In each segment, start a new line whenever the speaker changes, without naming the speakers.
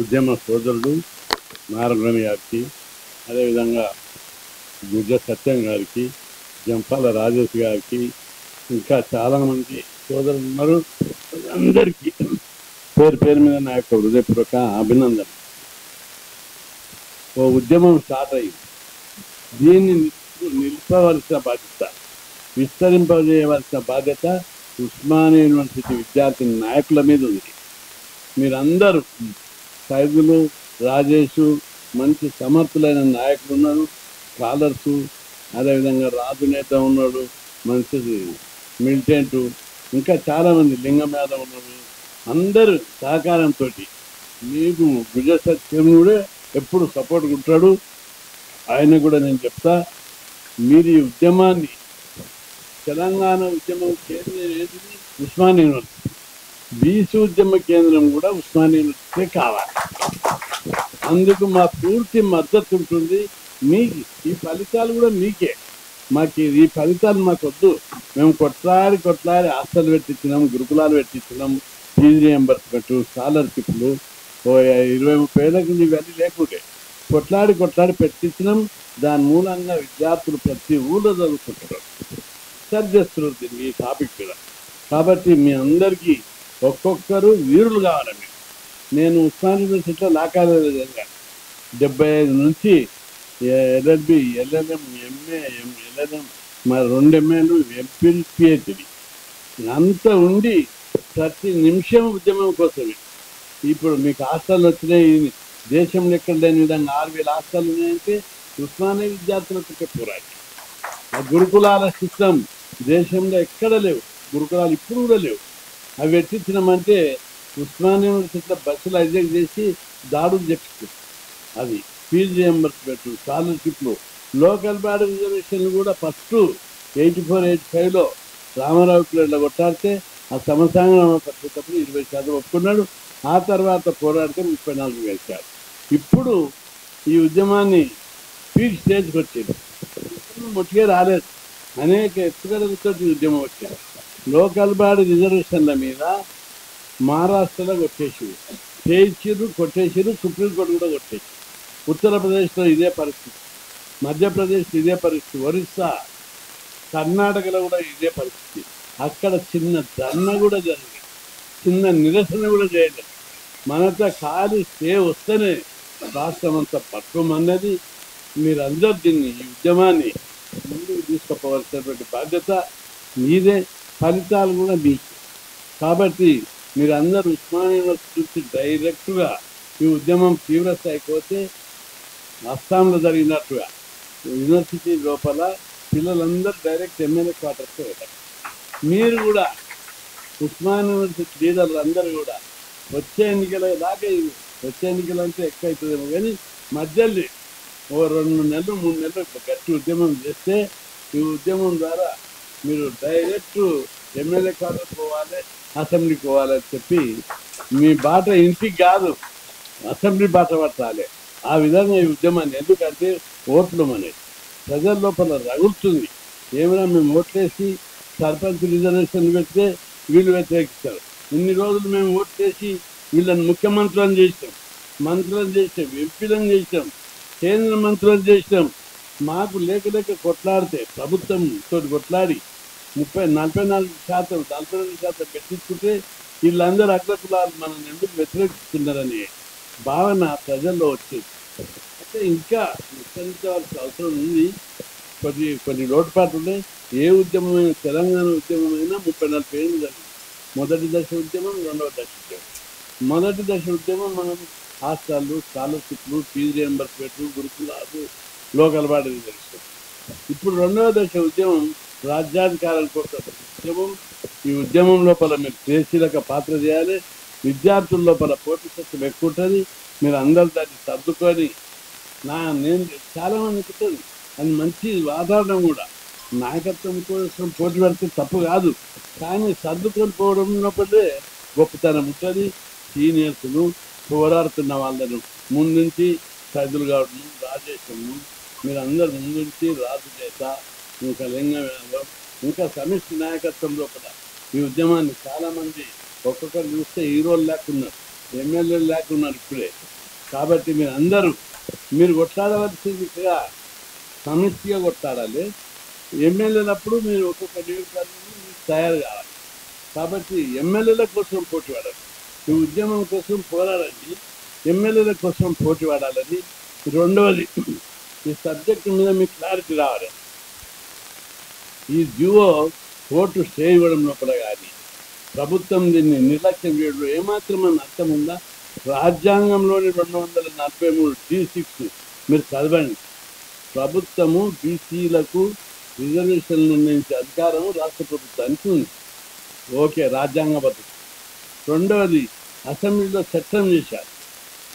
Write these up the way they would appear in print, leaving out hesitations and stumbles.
ఉద్యమ సోదరుడు నారాయణ గారికి, అదేవిధంగా గుజ్జ సత్యం గారికి, జంపాల రాజేష్ గారికి, ఇంకా చాలామంది సోదరులు ఉన్నారు. అందరికీ పేరు పేరు మీద నా యొక్క హృదయపూర్వక అభినందన. ఓ ఉద్యమం స్టార్ట్ అయ్యింది. దీన్ని నిలిపవలసిన బాధ్యత, విస్తరింపజేయవలసిన బాధ్యత ఉస్మానియా యూనివర్సిటీ విద్యార్థి నాయకుల మీద ఉంది. మీరందరూ సైదులు, రాజేషు, మంచి సమర్థులైన నాయకులు ఉన్నారు, స్కాలర్సు, అదేవిధంగా రాజు నేత ఉన్నాడు, మంచి మిలిటెంటు, ఇంకా చాలామంది లింగం యాదవ్ ఉన్నారు. అందరూ సహకారంతో మీకు భుజ సత్యం కూడా ఎప్పుడు సపోర్ట్ ఉంటాడు. ఆయన కూడా నేను చెప్తా, మీరు ఈ ఉద్యమాన్ని, తెలంగాణ ఉద్యమం కేంద్రం ఏంటిది? ఉస్మానియా యూనివర్సిటీ. బీసీ ఉద్యమ కేంద్రం కూడా ఉస్మానియా యూనివర్సిటీ కావాలి. అందుకు మా పూర్తి మద్దతు ఉంటుంది. మీకు ఈ ఫలితాలు కూడా మీకే, మాకు ఈ ఫలితాలు మాకు వద్దు. మేము కొట్లాడి హాస్టల్ పెట్టించినాం, గురుకులాలు పెట్టించినాం, ఫీజు రియంబర్స్మెంట్, స్కాలర్షిప్లు 20-30 ఏళ్ళకి ఇవన్నీ లేకుంటే కొట్లాడి పెట్టించినాం. దాని మూలంగా విద్యార్థులు ప్రతి ఊళ్ళో చదువుకుంటున్నారు, రీసెర్చ్ చేస్తున్నారు దీన్ని, ఈ టాపిక్ మీద. కాబట్టి మీ అందరికీ ఒక్కొక్కరు వీరులు కావాలి. నేను ఉస్మానియా యూనివర్సిటీలో లా కాలేజీ విధంగా 75 నుంచి ఎల్ఎల్బి, ఎల్ఎల్ఎం, ఎంఏ, ఎల్ఎల్ఎం, మరి 2 ఎంఏలు, ఎంపీల్, పిహెచ్డి అంతా ఉండి ప్రతి నిమిషం ఉద్యమం కోసమే. ఇప్పుడు మీకు హాస్టల్ వచ్చినాయి, దేశంలో ఎక్కడ లేని విధంగా 6000 హాస్టల్ ఉన్నాయంటే ఉస్మానియా విద్యార్థులకు పోరాడి. ఆ గురుకులాల సిస్టమ్ దేశంలో ఎక్కడ లేవు, గురుకులాలు ఇప్పుడు కూడా లేవు. అవి పెట్టించినామంటే ఉస్మానియా యూనివర్సిటీలో బస్సులు హైజాక్ చేసి దాడులు చెప్పిస్తారు. అది ఫీజు రియంబర్స్మెంట్, స్కాలర్షిప్లు, లోకల్ బాడీ రిజర్వేషన్లు కూడా ఫస్ట్ 84-85లో రామారావు పిల్లలు కొట్టాడితే ఆ సమసాంగం పట్టేటప్పుడు 20% ఒప్పుకున్నాడు. ఆ తర్వాత పోరాడితే 34 వేశాడు. ఇప్పుడు ఈ ఉద్యమాన్ని పీక్ స్టేజ్కి వచ్చింది. ముట్టిగా రాలేదు, అనేక ఎత్తుగడలతో ఈ ఉద్యమం వచ్చింది. లోకల్ బాడీ రిజర్వేషన్ల మీద మహారాష్ట్రలో కొట్టేసిరు, సుప్రీంకోర్టు కూడా కొట్టేసి. ఉత్తరప్రదేశ్లో ఇదే పరిస్థితి, మధ్యప్రదేశ్ ఇదే పరిస్థితి, ఒరిస్సా, కర్ణాటకలో కూడా ఇదే పరిస్థితి. అక్కడ చిన్న ధర్నా కూడా జరిగింది, చిన్న నిరసన కూడా చేయలేదు. మనతో ఖాళీ స్టే వస్తేనే రాష్ట్రం అంతా పట్టుకోమన్నది. మీరందరూ దీన్ని, ఈ ఉద్యమాన్ని ముందుకు తీసుకుపోవాల్సినటువంటి బాధ్యత మీదే, ఫలితాలు కూడా మీకు. కాబట్టి మీరందరూ ఉస్మానియా యూనివర్సిటీ నుంచి డైరెక్ట్గా ఈ ఉద్యమం తీవ్రస్థాయికి పోతే అస్సాంలో జరిగినట్టుగా యూనివర్సిటీ లోపల పిల్లలందరూ డైరెక్ట్ ఎమ్మెల్యే క్వార్టర్స్కి వెళ్ళారు. మీరు కూడా ఉస్మానియా యూనివర్సిటీ లీడర్లు అందరూ కూడా వచ్చే ఎన్నికల దాకా, వచ్చే ఎన్నికలు అంటే ఎక్కువ అవుతుందేమో కానీ మధ్యలో ఓ 2 నెలలు 3 నెలలు గట్టి ఉద్యమం చేస్తే ఈ ఉద్యమం ద్వారా మీరు డైరెక్ట్ ఎమ్మెల్యే క్వార్టర్ పోవాలి, అసెంబ్లీకి పోవాలని చెప్పి మీ బాట ఇంటికి కాదు అసెంబ్లీ బాట పట్టాలి. ఆ విధంగా ఈ ఉద్యమాన్ని, ఎందుకంటే ఓట్లు అనేది ప్రజల లోపల రగులుతుంది. ఏమైనా మేము ఓట్లేసి సర్పంచ్ రిజర్వేషన్ పెడితే వీళ్ళు వ్యతిరేకిస్తారు. ఇన్ని రోజులు మేము ఓట్లేసి వీళ్ళని ముఖ్యమంత్రులను చేసాం, మంత్రులను చేసాం, ఎంపీలను చేసాం, కేంద్ర మంత్రులను చేసాం. మాకు లేక కొట్లాడితే ప్రభుత్వంతో కొట్లాడి 44% పెట్టించుకుంటే వీళ్ళందరూ అగ్రకులాలు మనం ఎందుకు వ్యతిరేకిస్తున్నారనే భావన ప్రజల్లో వచ్చేది. అంటే ఇంకా విస్తరించవలసిన అవసరం ఉంది. కొన్ని లోటుపాట్లు ఉన్నాయి. ఏ ఉద్యమమైనా, తెలంగాణ ఉద్యమమైనా 34 ఏళ్ళు జరిగింది. మొదటి దశ ఉద్యమం, రెండవ దశ ఉద్యమం. మొదటి దశ ఉద్యమం మనం హాస్టళ్ళు, స్కాలర్షిప్లు, ఫీజు రియంబర్స్మెంట్, గురుకులాలు, లోకల్ బాడీ రిజర్వేషన్. ఇప్పుడు రెండవ దశ ఉద్యమం రాజ్యాధికారం కోసం ఉద్యమం. ఈ ఉద్యమం లోపల మీరు క్రియాశీలక పాత్ర చేయాలి. విద్యార్థుల లోపల పోటీ శక్తి ఎక్కువ ఉంటుంది. మీరు అందరూ దాన్ని సర్దుకొని, నేను చాలామంది ఉంటుంది అది మంచి వాతావరణం కూడా, నాయకత్వం కోసం పోటీ పడితే తప్పు కాదు, కానీ సర్దుకొని పోవడం ఉన్నప్పుడే గొప్పతనం ఉంటుంది. సీనియర్స్ను, పోరాడుతున్న వాళ్ళను ముందుంచి సైదులు కావడం, రాజేశము, మీరందరూ ముందుంచి రాజు చేత, ఇంకా లింగం యాదవ్, ఇంకా సమిష్టి నాయకత్వం లోపల ఈ ఉద్యమాన్ని చాలామంది ఒక్కొక్కరు చూస్తే హీరోలు లేకున్నారు. ఎమ్మెల్యేలు లేకున్నారు ఇప్పుడే. కాబట్టి మీరు కొట్లాడవలసిందిగా సమిష్టిగా కొట్లాడాలి. ఎమ్మెల్యేలప్పుడు మీరు ఒక్కొక్క నియోజకవర్గం మీరు తయారు కావాలి. కాబట్టి ఎమ్మెల్యేల కోసం పోటీ పడాలి, ఈ ఉద్యమం కోసం పోరాడాలి, ఎమ్మెల్యేల కోసం పోటీ పడాలని. రెండవది, ఈ సబ్జెక్టు మీద మీకు క్లారిటీ రావాలి. ఈ జియో కోర్టు స్టే ఇవ్వడం లోపల కానీ ప్రభుత్వం దీన్ని నిర్లక్ష్యం చేయడంలో ఏమాత్రమైన అర్థం ఉందా? రాజ్యాంగంలోని 243(d)(6) మీరు చదవండి. ప్రభుత్వము బీసీలకు రిజర్వేషన్లు నిర్ణయించే అధికారం రాష్ట్ర ప్రభుత్వానికి ఉంది. ఓకే, రాజ్యాంగబద్ధత. రెండవది, అసెంబ్లీలో చట్టం చేశారు,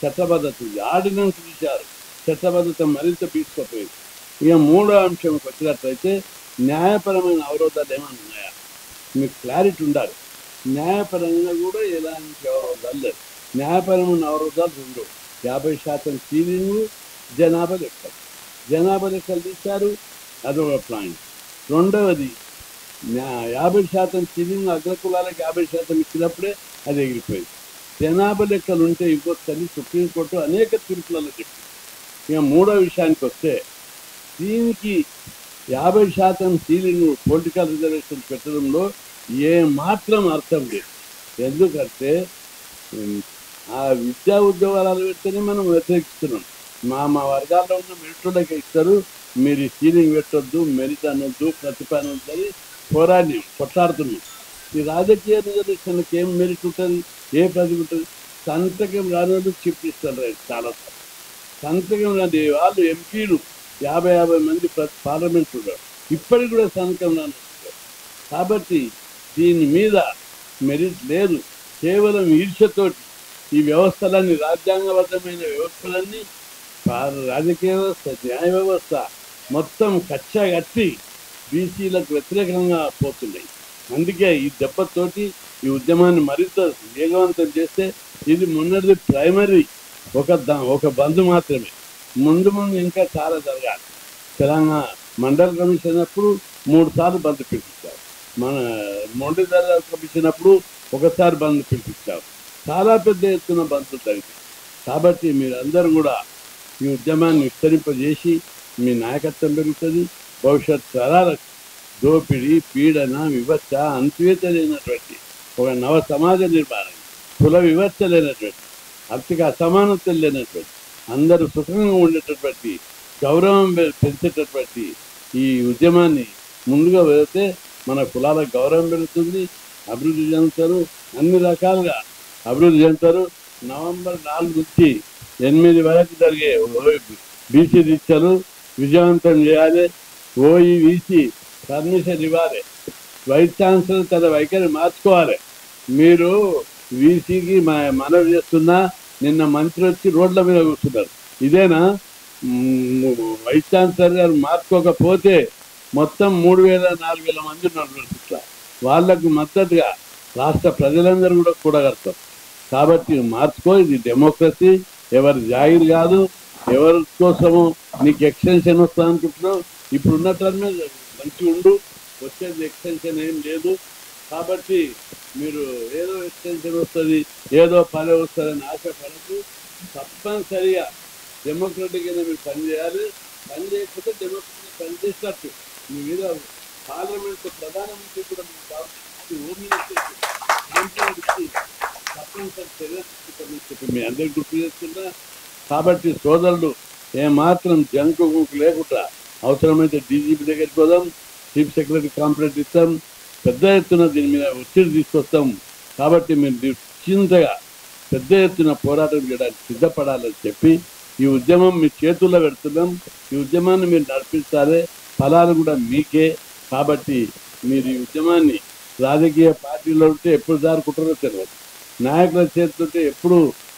చట్టబద్ధత. ఆర్డినెన్స్ తీశారు, చట్టబద్ధత మరింత తీసుకుపోయింది. ఇక మూడో అంశంకి వచ్చినట్లయితే న్యాయపరమైన అవరోధాలు ఏమైనా ఉన్నాయా? మీకు క్లారిటీ ఉండాలి. న్యాయపరంగా కూడా ఎలాంటి అవరోధాలు లేదు. న్యాయపరమైన అవరోధాలు రెండు: 50% సీలింగు, జనాభా లెక్కలు. జనాభా లెక్కలు తీశారు, అదొక పాయింట్. రెండవది, 50% సీలింగ్ అగ్రకులాలకు 50% ఇచ్చినప్పుడే అది ఎగిరిపోయింది. జనాభా లెక్కలు ఉంటే ఇవ్వచ్చని సుప్రీంకోర్టు అనేక తీర్పులలో చెప్పింది. ఇక మూడో విషయానికి వస్తే, దీనికి 50% సీలింగ్ పొలిటికల్ రిజర్వేషన్ పెట్టడంలో ఏ మాత్రం అర్థం లేదు. ఎందుకంటే ఆ విద్యా ఉద్యోగాలు పెడితేనే మనం వ్యతిరేకిస్తున్నాం. మా వర్గాల్లో ఉన్న మెరిట్లకే ఇస్తారు, మీరు సీలింగ్ పెట్టొద్దు, మెరిట్ అనొద్దు, ప్రతిభ అనొద్దని కొట్లాడుతున్నాం. ఈ రాజకీయ రిజర్వేషన్కి ఏం మెరిట్ ఉంటుంది, ఏ ప్రతిభ ఉంటుంది? సంతకం రాని వాళ్ళు చీఫ్ ఇస్తారు. చాలా సంతకం రాని వాళ్ళు ఎంపీలు 50 మంది పార్లమెంట్ ఉన్నారు, ఇప్పటికి కూడా సంతకం రాని. కాబట్టి దీని మీద మెరిట్ లేదు. కేవలం ఈర్ష్యతోటి ఈ వ్యవస్థలన్నీ, రాజ్యాంగబద్ధమైన వ్యవస్థలన్నీ, రాజకీయ వ్యవస్థ, న్యాయ వ్యవస్థ మొత్తం కచ్చగట్టి బీసీలకు వ్యతిరేకంగా పోతున్నాయి. అందుకే ఈ దెబ్బతోటి ఈ ఉద్యమాన్ని మరింత వేగవంతం చేస్తే, ఇది మొన్నటిది ప్రైమరీ, ఒక బంధు మాత్రమే. ముందు ఇంకా చాలా జరగాలి. తెలంగాణ మండల కమిషన్ అప్పుడు 3 సార్లు బంద్ పిలిపించారు, మన మొండి ధర కమిషన్ అప్పుడు ఒకసారి బంద్ పిలిపించారు. చాలా పెద్ద ఎత్తున బంధులు జరిగింది. కాబట్టి మీరందరూ కూడా ఈ ఉద్యమాన్ని విస్తరింపజేసి మీ నాయకత్వం పెరుగుతుంది. భవిష్యత్ తరాలకు దోపిడీ, పీడన, వివక్ష, అంతువేత లేనటువంటి ఒక నవ సమాజ నిర్మాణం, కుల వివక్ష లేనటువంటి, ఆర్థిక అసమానతలు లేనటువంటి, అందరూ సుఖంగా ఉండేటటువంటి, గౌరవం పెంచేటటువంటి ఈ ఉద్యమాన్ని ముందుగా వెళితే మన కులాలకు గౌరవం పెరుగుతుంది, అభివృద్ధి చెందుతారు, అన్ని రకాలుగా అభివృద్ధి చెందుతారు. నవంబర్ 4 నుంచి 8 వరకు జరిగే బీసీ దీక్షలు విజయవంతం చేయాలి. ఓఈవీసీ పర్మిషన్ ఇవ్వాలి. వైస్ ఛాన్సలర్ తన వైఖరి మార్చుకోవాలి. మీరు వీసీకి మనవి చేస్తున్నా, నిన్న మంత్రి వచ్చి రోడ్ల మీద కూర్చున్నారు. ఇదేనా? వైస్ ఛాన్సలర్ గారు మార్చుకోకపోతే మొత్తం 3,000-4,000 మంది ఉన్నారు ఇట్లా. వాళ్లకు మద్దతుగా రాష్ట్ర ప్రజలందరూ కూడా కూడగడతారు. కాబట్టి మార్చుకో, ఇది డెమోక్రసీ, ఎవరి జాగిరి కాదు. ఎవరి కోసము నీకు ఎక్స్టెన్షన్ వస్తా అనుకుంటున్నావు? ఇప్పుడు ఉన్న టర్మే మంచి ఉండు, వచ్చేది ఎక్స్టెన్షన్ ఏం లేదు. కాబట్టి మీరు ఏదో ఎక్స్టెన్షన్ వస్తుంది, ఏదో పని వస్తుందని ఆశపడద్దు. తప్పనిసరిగా డెమోక్రటిక్ అయినా మీరు పనిచేయాలి. పని చేయకపోతే డెమోక్రటిక్ పనిచేసినట్టు మీ మీద పార్లమెంట్ ప్రధానమంత్రి కూడా మీకు కావాలి, హోమ్ మినిస్టర్ తప్పనిసరి చర్యలు తీసుకుంటామని మీ అందరికి గుర్తు చేస్తున్నా. కాబట్టి సోదరులు ఏమాత్రం జంకు లేకుండా అవసరమైతే డీజీపీ దగ్గరికి పోదాం, చీఫ్ సెక్రటరీ కాంప్లైంట్ ఇస్తాం, పెద్ద ఎత్తున దీని మీద ఒత్తిడి తీసుకొస్తాం. కాబట్టి మీరు నిశ్చింతగా పెద్ద ఎత్తున పోరాటం చేయడానికి సిద్ధపడాలని చెప్పి ఈ ఉద్యమం మీ చేతుల్లో పెడుతున్నాం. ఈ ఉద్యమాన్ని మీరు నడిపించాలి, ఫలాలు కూడా మీకే. కాబట్టి మీరు ఈ ఉద్యమాన్ని రాజకీయ పార్టీలో ఉంటే ఎప్పుడు దారుకుంటారో తెలియదు, నాయకుల చేతుంటే ఎప్పుడు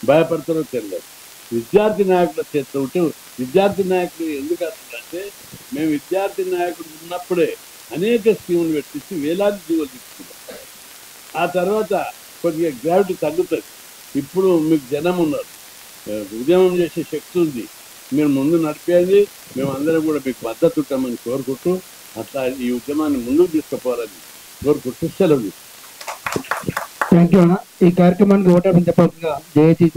భయపడతారో తెలియదు. విద్యార్థి నాయకుల చేతిలో ఉంటే, విద్యార్థి నాయకులు ఎందుకు అంటుందంటే, మేము విద్యార్థి నాయకుడు ఉన్నప్పుడే అనేక స్కీములు పెట్టించి వేలాది జీవులు తీసుకున్నాం. ఆ తర్వాత కొద్దిగా గ్రావిటీ తగ్గుతుంది. ఇప్పుడు మీకు జనం ఉన్నారు, ఉద్యమం చేసే శక్తి ఉంది, మీరు ముందు నడిపేది. మేమందరం కూడా మీకు మద్దతు ఉంటామని కోరుకుంటూ, అట్లా ఈ ఉద్యమాన్ని ముందుకు తీసుకుపోవాలని కోరుకుంటూ సెలవు.
థ్యాంక్ యూ అన్న. ఈ కార్యక్రమానికి ఓటాపని చెప్పాల్సిందిగా జేఏసీ